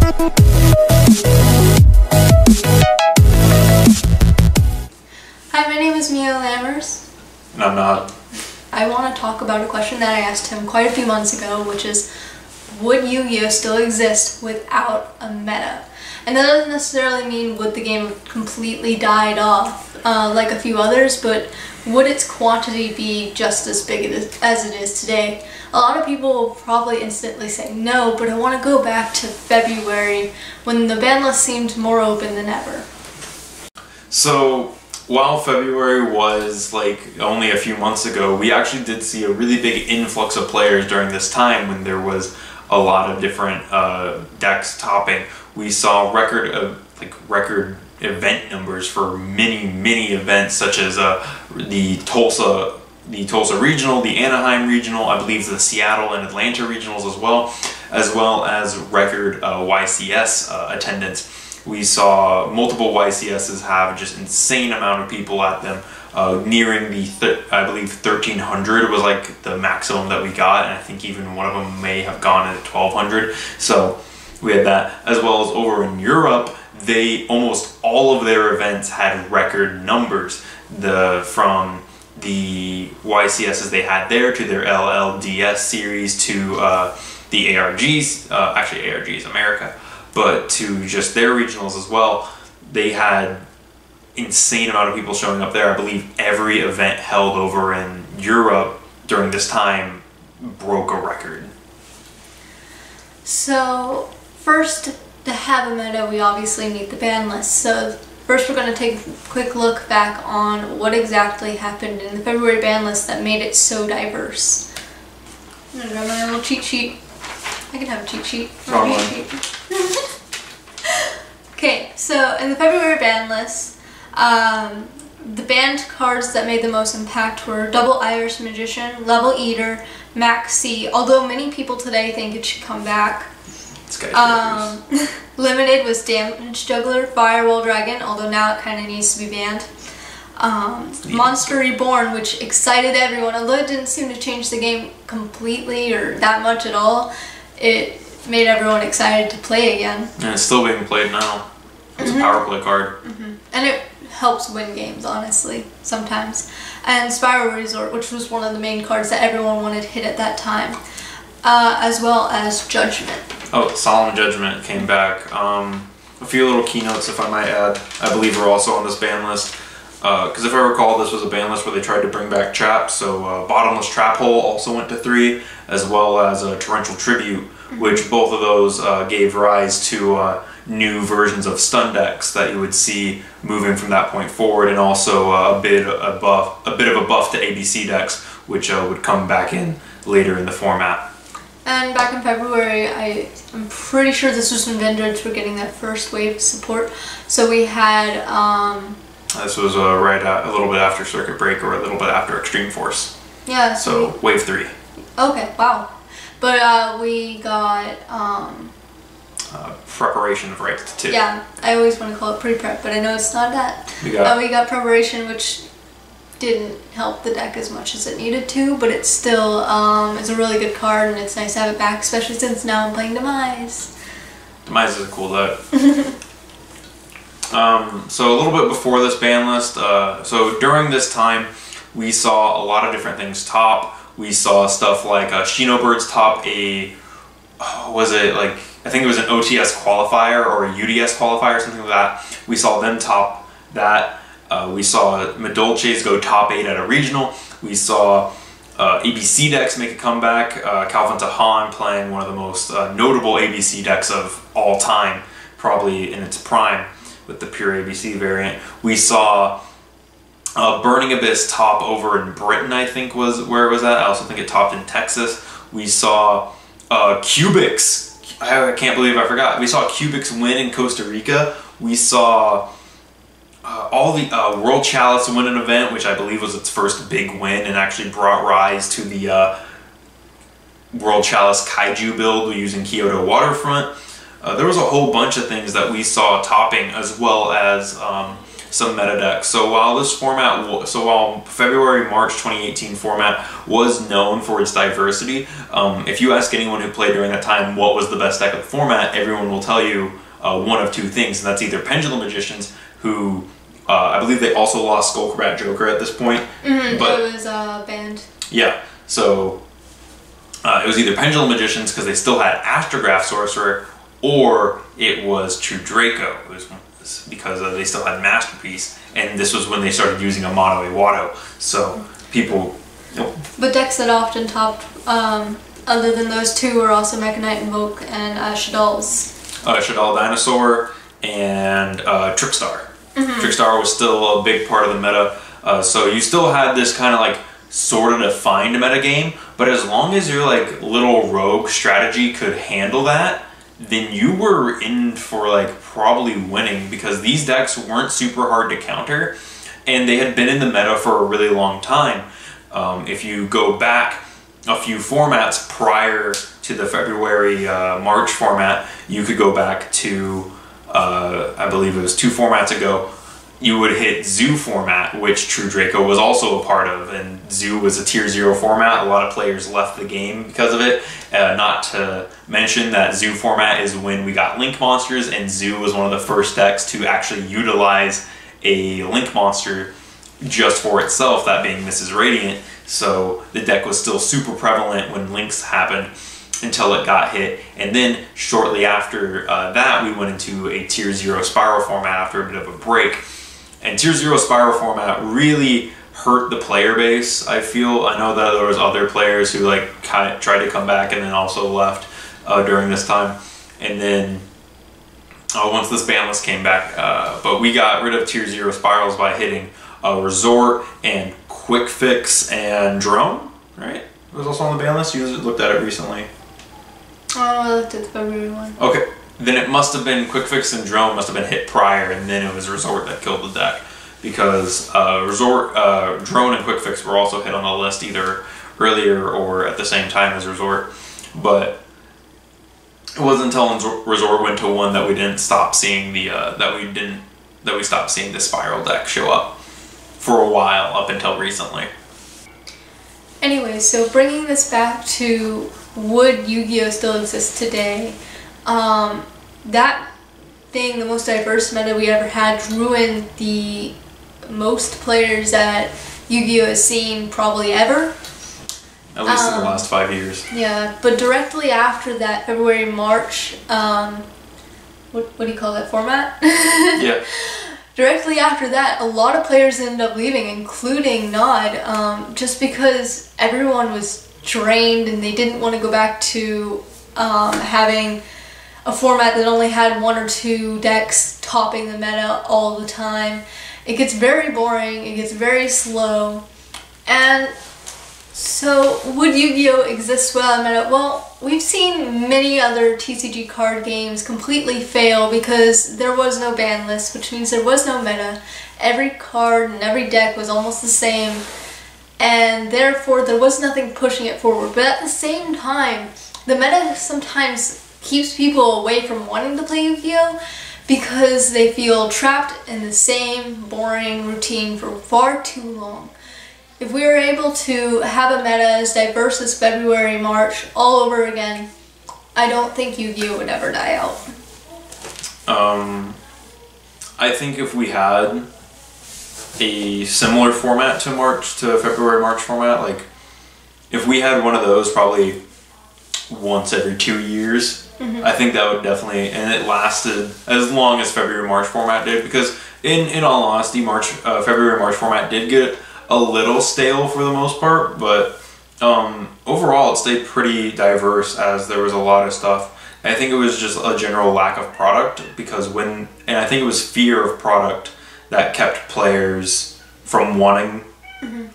Hi, my name is Mia Lammers. And I'm not. I want to talk about a question that I asked him quite a few months ago, which is, would Yu-Gi-Oh! Still exist without a meta? And that doesn't necessarily mean would the game have completely died off like a few others, but would its quantity be just as big as it is today? A lot of people will probably instantly say no, but I want to go back to February when the ban list seemed more open than ever. So, while February was like only a few months ago, we actually did see a really big influx of players during this time when there was a lot of different decks topping. We saw record event numbers for many events, such as the Tulsa Regional, the Anaheim Regional, I believe the Seattle and Atlanta Regionals as well as record YCS attendance. We saw multiple YCSs have just insane amount of people at them, nearing the, I believe 1,300 was like the maximum that we got, and I think even one of them may have gone at 1,200. So we had that, as well as over in Europe, almost all of their events had record numbers. From the YCSs they had there to their LLDS series to the ARGs, actually ARGs America, but to just their regionals as well. They had insane amount of people showing up there. I believe every event held over in Europe during this time broke a record. So first, to have a meta, we obviously need the ban list. So first we're going to take a quick look back on what exactly happened in the February ban list that made it so diverse. I'm going to grab my little cheat sheet. I can have a cheat sheet. Okay, so in the February ban list, the banned cards that made the most impact were Double Irish Magician, Level Eater, Max C, although many people today think it should come back. Limited was Damage Juggler, Firewall Dragon, although now it kind of needs to be banned. Monster Reborn, which excited everyone, although it didn't seem to change the game completely or that much at all. It made everyone excited to play again. And it's still being played now. It's a power play card. And it helps win games, honestly, sometimes. And Spiral Resort, which was one of the main cards that everyone wanted to hit at that time. As well as Judgment. Oh, Solemn Judgment came back. A few little keynotes, if I might add, I believe were also on this ban list. Because if I recall, this was a ban list where they tried to bring back traps. So Bottomless Trap Hole also went to 3, as well as Torrential Tribute, which both of those gave rise to new versions of stun decks that you would see moving from that point forward, and also a bit of a buff to ABC decks, which would come back in later in the format. And back in February, I'm pretty sure this was when vendors were getting that first wave of support. So we had this was a little bit after Circuit Break, or a little bit after Extreme Force. Yeah. So wave 3. Okay. Wow. But we got Preparation of Right to 2. Yeah, I always want to call it pre-prep, but I know it's not that. We got Preparation, which didn't help the deck as much as it needed to, but it's still it's a really good card, and it's nice to have it back, especially since now I'm playing Demise. Demise is a cool deck. So a little bit before this ban list, so during this time, we saw a lot of different things top. We saw stuff like Shinobirds top I think it was an OTS qualifier or a UDS qualifier or something like that. We saw them top that. We saw Medolces go top 8 at a regional. We saw ABC decks make a comeback. Calvin Tahan playing one of the most notable ABC decks of all time, probably in its prime with the pure ABC variant. We saw Burning Abyss top over in Britain, I think was where it was at. I also think it topped in Texas. We saw Cubics. I can't believe I forgot. We saw Cubics win in Costa Rica. We saw all the World Chalice win an event, which I believe was its first big win and actually brought rise to the World Chalice Kaiju build using Kyoto Waterfront. There was a whole bunch of things that we saw topping, as well as some meta decks. So while this format, while February March 2018 format was known for its diversity, if you ask anyone who played during that time what was the best deck of the format, everyone will tell you one of two things, and that's either Pendulum Magicians, who I believe they also lost Skullcrat Joker at this point. But it was banned. Yeah, so it was either Pendulum Magicians because they still had Astrograph Sorcerer, or it was True Draco. It was because they still had Masterpiece, and this was when they started using a Mono Iwado. So people... But decks that often topped, other than those two, were also Mechanite Invoke and Shadal's. Shadal Dinosaur and Trickstar. Trickstar was still a big part of the meta, so you still had this kind of like sort of defined meta game, but as long as your like little rogue strategy could handle that, then you were in for like probably winning, because these decks weren't super hard to counter and they had been in the meta for a really long time. If you go back a few formats prior to the February March format, you could go back to I believe it was 2 formats ago, you would hit Zoo format, which True Draco was also a part of, and Zoo was a tier 0 format. A lot of players left the game because of it. Not to mention that Zoo format is when we got Link monsters, and Zoo was one of the first decks to actually utilize a Link monster just for itself, that being Mrs. Radiant. So the deck was still super prevalent when Links happened, until it got hit, and then shortly after that we went into a tier 0 Spiral format after a bit of a break. And tier 0 Spiral format really hurt the player base, I feel. I know that there was other players who like tried to come back and then also left during this time. And then once this ban list came back, but we got rid of tier 0 Spirals by hitting Resort and Quick Fix and Drone, right? It was also on the ban list. You looked at it recently. Oh, I looked at the February one. Okay, then it must have been Quick Fix and Drone must have been hit prior, and then it was Resort that killed the deck, because Resort, Drone and Quick Fix were also hit on the list either earlier or at the same time as Resort. But it wasn't until Resort went to 1 that we didn't stop seeing the that we stopped seeing the Spiral deck show up for a while, up until recently. Anyway, so bringing this back to would Yu-Gi-Oh! Still exist today? That being the most diverse meta we ever had, ruined the most players that Yu-Gi-Oh! Has seen probably ever. At least in the last 5 years. Yeah, but directly after that, February, March, what do you call that format? Yeah. Directly after that, a lot of players ended up leaving, including Nod, just because everyone was drained and they didn't want to go back to having a format that only had 1 or 2 decks topping the meta all the time. It gets very boring, it gets very slow, and so would Yu-Gi-Oh! Exist without a meta? Well, we've seen many other TCG card games completely fail because there was no ban list, which means there was no meta. Every card and every deck was almost the same, and therefore there was nothing pushing it forward. But at the same time, the meta sometimes keeps people away from wanting to play Yu-Gi-Oh! Because they feel trapped in the same boring routine for far too long. If we were able to have a meta as diverse as February, March, all over again, I don't think Yu-Gi-Oh! Would ever die out. I think if we had a similar format to February, March format, like if we had one of those probably once every 2 years, I think that would definitely, and it lasted as long as February, March format did, because in all honesty, February, March format did get a little stale for the most part, but overall it stayed pretty diverse, as there was a lot of stuff. And I think it was just a general lack of product, and I think it was fear of product that kept players from wanting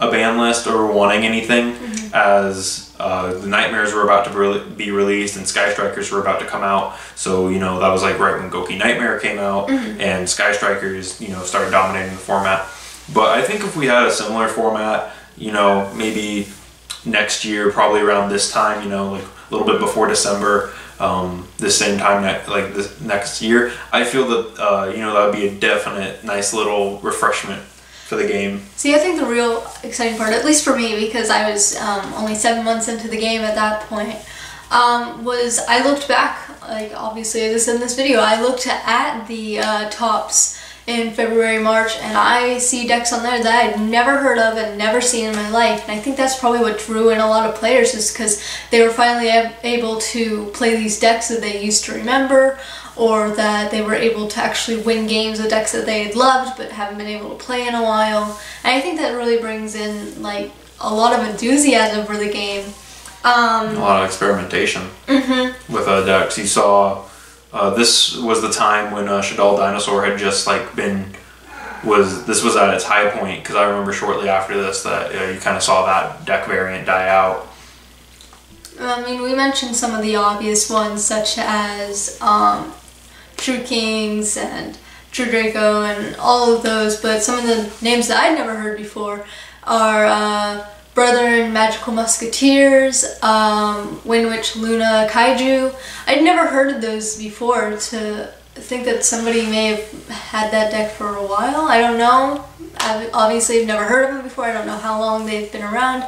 a ban list or wanting anything, as the Nightmares were about to be released and Sky Strikers were about to come out. So, you know, that was like right when Goki Nightmare came out, and Sky Strikers, you know, started dominating the format. But I think if we had a similar format, you know, maybe next year, probably around this time, you know, like a little bit before December, this same time like this next year, I feel that that would be a definite nice little refreshment for the game. See, I think the real exciting part, at least for me, because I was only 7 months into the game at that point, was I looked back, like obviously as I said in this video, I looked at the tops in February, March, and I see decks on there that I'd never heard of and never seen in my life. And I think that's probably what drew in a lot of players, is because they were finally able to play these decks that they used to remember, or that they were able to actually win games with decks that they had loved but haven't been able to play in a while. And I think that really brings in like a lot of enthusiasm for the game. A lot of experimentation with decks. You saw this was the time when Shaddoll Dinosaur had just like this was at its high point, because I remember shortly after this that you kind of saw that deck variant die out. I mean, we mentioned some of the obvious ones, such as True Kings and True Draco and all of those, but some of the names that I'd never heard before are Brethren Magical Musketeers, Wind Witch Luna Kaiju. I'd never heard of those before. To think that somebody may have had that deck for a while, I don't know. Obviously I've never heard of them before, I don't know how long they've been around,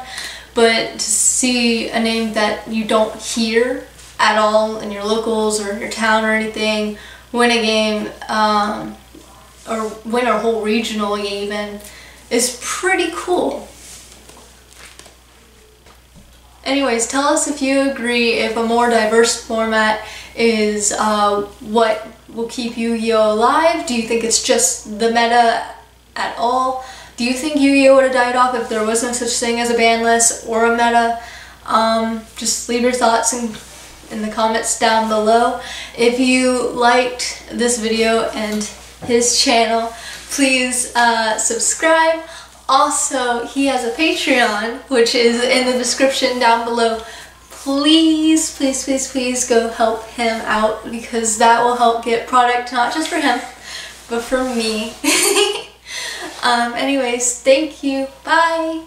but to see a name that you don't hear at all in your locals or in your town or anything win a game, or win a whole regional even, is pretty cool. Anyways, tell us if you agree if a more diverse format is what will keep Yu-Gi-Oh! Alive. Do you think it's just the meta at all? Do you think Yu-Gi-Oh! Would have died off if there was no such thing as a ban list or a meta? Just leave your thoughts in the comments down below. If you liked this video and his channel, please subscribe. Also, he has a Patreon, which is in the description down below. Please, please, please, please go help him out, because that will help get product not just for him, but for me. Anyways, thank you. Bye.